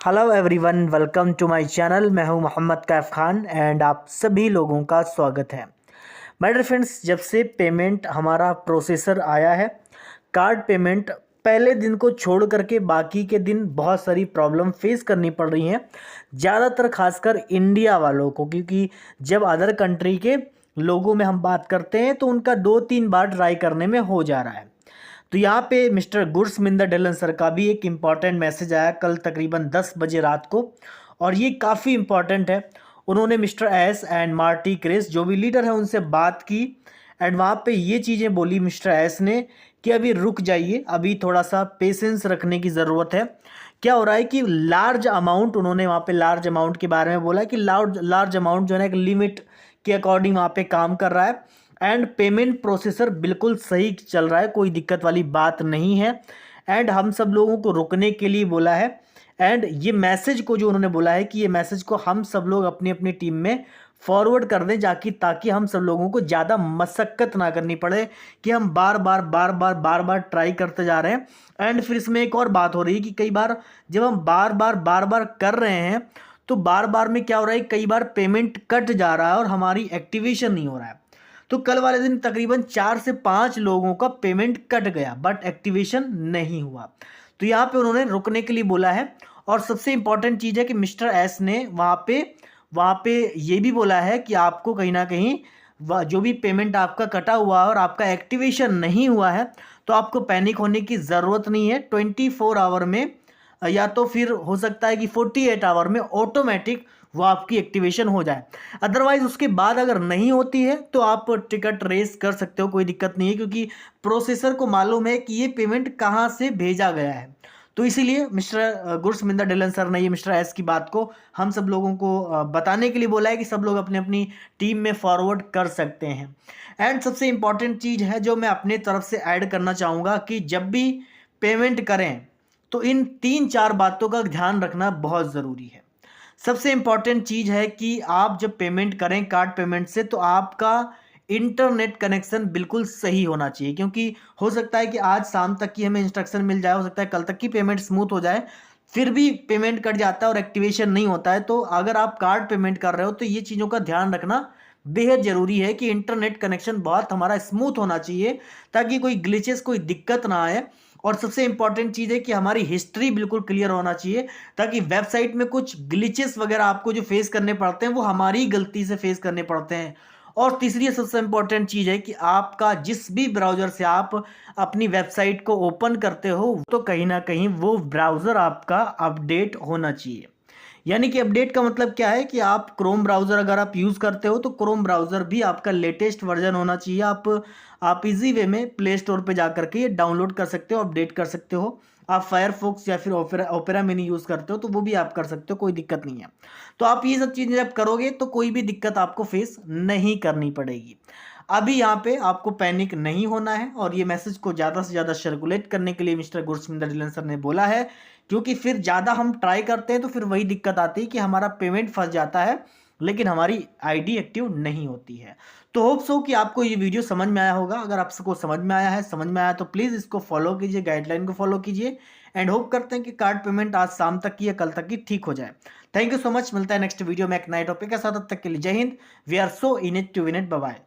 Hello everyone, welcome to my channel. मैं हूं Mohammad Kaif Khan and आप सभी लोगों का स्वागत है। माय डियर फ्रेंड्स, जब से पेमेंट हमारा प्रोसेसर आया है, कार्ड पेमेंट पहले दिन को छोड़ करके बाकी के दिन बहुत सारी प्रॉब्लम फेस करनी पड़ रही हैं, ज़्यादातर खासकर इंडिया वालों को, क्योंकि जब अदर कंट्री के लोगों में हम बात करते हैं तो उनका 2-3 बार ट्राई करने में हो जा रहा है। तो यहाँ पे मिस्टर गुरसमिंदर ढिल्लन सर का भी एक इम्पॉर्टेंट मैसेज आया कल तकरीबन 10 बजे रात को, और ये काफ़ी इम्पॉर्टेंट है। उन्होंने mister S and Marty Chris जो भी लीडर है उनसे बात की एंड वहाँ पे ये चीज़ें बोली मिस्टर एस ने कि अभी रुक जाइए, अभी थोड़ा सा पेशेंस रखने की ज़रूरत है। क्या हो रहा है कि लार्ज अमाउंट, उन्होंने वहाँ पे लार्ज अमाउंट के बारे में बोला कि लार्ज अमाउंट जो है एक लिमिट के अकॉर्डिंग वहाँ पे काम कर रहा है एंड पेमेंट प्रोसेसर बिल्कुल सही चल रहा है, कोई दिक्कत वाली बात नहीं है। एंड हम सब लोगों को रुकने के लिए बोला है एंड ये मैसेज को जो उन्होंने बोला है कि ये मैसेज को हम सब लोग अपनी अपनी टीम में फॉरवर्ड कर दें ताकि हम सब लोगों को ज़्यादा मशक्क़त ना करनी पड़े कि हम बार बार ट्राई करते जा रहे हैं। एंड फिर इसमें एक और बात हो रही है कि कई बार जब हम बार बार कर रहे हैं तो बार बार में क्या हो रहा है, कई बार पेमेंट कट जा रहा है और हमारी एक्टिवेशन नहीं हो रहा है। तो कल वाले दिन तकरीबन 4 से 5 लोगों का पेमेंट कट गया बट एक्टिवेशन नहीं हुआ। तो यहाँ पे उन्होंने रुकने के लिए बोला है। और सबसे इंपॉर्टेंट चीज़ है कि मिस्टर एस ने वहाँ पे ये भी बोला है कि आपको कहीं ना कहीं जो भी पेमेंट आपका कटा हुआ है और आपका एक्टिवेशन नहीं हुआ है तो आपको पैनिक होने की ज़रूरत नहीं है। 24 आवर में या तो फिर हो सकता है कि 48 आवर में ऑटोमेटिक वो आपकी एक्टिवेशन हो जाए। अदरवाइज उसके बाद अगर नहीं होती है तो आप टिकट रेस कर सकते हो, कोई दिक्कत नहीं है, क्योंकि प्रोसेसर को मालूम है कि ये पेमेंट कहाँ से भेजा गया है। तो इसीलिए मिस्टर गुरसमिंदर ढिल्लन सर ने ये मिस्टर एस की बात को हम सब लोगों को बताने के लिए बोला है कि सब लोग अपनी अपनी टीम में फॉरवर्ड कर सकते हैं। एंड सबसे इंपॉर्टेंट चीज़ है जो मैं अपने तरफ से ऐड करना चाहूँगा कि जब भी पेमेंट करें तो इन 3-4 बातों का ध्यान रखना बहुत ज़रूरी है। सबसे इम्पॉर्टेंट चीज़ है कि आप जब पेमेंट करें कार्ड पेमेंट से तो आपका इंटरनेट कनेक्शन बिल्कुल सही होना चाहिए, क्योंकि हो सकता है कि आज शाम तक की हमें इंस्ट्रक्शन मिल जाए, हो सकता है कल तक की पेमेंट स्मूथ हो जाए, फिर भी पेमेंट कट जाता है और एक्टिवेशन नहीं होता है। तो अगर आप कार्ड पेमेंट कर रहे हो तो ये चीज़ों का ध्यान रखना बेहद ज़रूरी है कि इंटरनेट कनेक्शन बहुत हमारा स्मूथ होना चाहिए ताकि कोई ग्लिचेस, कोई दिक्कत ना आए। और सबसे इंपॉर्टेंट चीज़ है कि हमारी हिस्ट्री बिल्कुल क्लियर होना चाहिए ताकि वेबसाइट में कुछ ग्लिचेस वगैरह आपको जो फेस करने पड़ते हैं वो हमारी गलती से फेस करने पड़ते हैं। और तीसरी सबसे इंपॉर्टेंट चीज़ है कि आपका जिस भी ब्राउज़र से आप अपनी वेबसाइट को ओपन करते हो तो कहीं ना कहीं वो ब्राउज़र आपका अपडेट होना चाहिए। यानी कि अपडेट का मतलब क्या है कि आप क्रोम ब्राउज़र अगर आप यूज़ करते हो तो क्रोम ब्राउज़र भी आपका लेटेस्ट वर्जन होना चाहिए। आप इजी वे में प्ले स्टोर पे जा करके ये डाउनलोड कर सकते हो, अपडेट कर सकते हो। आप फायरफॉक्स या फिर ओपेरा मिनी यूज़ करते हो तो वो भी आप कर सकते हो, कोई दिक्कत नहीं है। तो आप ये सब चीज़ें जब करोगे तो कोई भी दिक्कत आपको फेस नहीं करनी पड़ेगी। अभी यहाँ पे आपको पैनिक नहीं होना है और ये मैसेज को ज़्यादा से ज़्यादा सर्कुलेट करने के लिए मिस्टर गुरसमिंदर ढिल्लन सर ने बोला है, क्योंकि फिर ज़्यादा हम ट्राई करते हैं तो फिर वही दिक्कत आती है कि हमारा पेमेंट फंस जाता है लेकिन हमारी आईडी एक्टिव नहीं होती है। तो होप सो कि आपको ये वीडियो समझ में आया होगा। अगर आपको समझ में आया तो प्लीज़ इसको फॉलो कीजिए, गाइडलाइन को फॉलो कीजिए एंड होप करते हैं कि कार्ड पेमेंट आज शाम तक की या कल तक की ठीक हो जाए। Thank you so much. मिलता है नेक्स्ट वीडियो में एक नए टॉपिक के साथ। तब तक के लिए जय Hind. We are so in it to win it. Bye bye.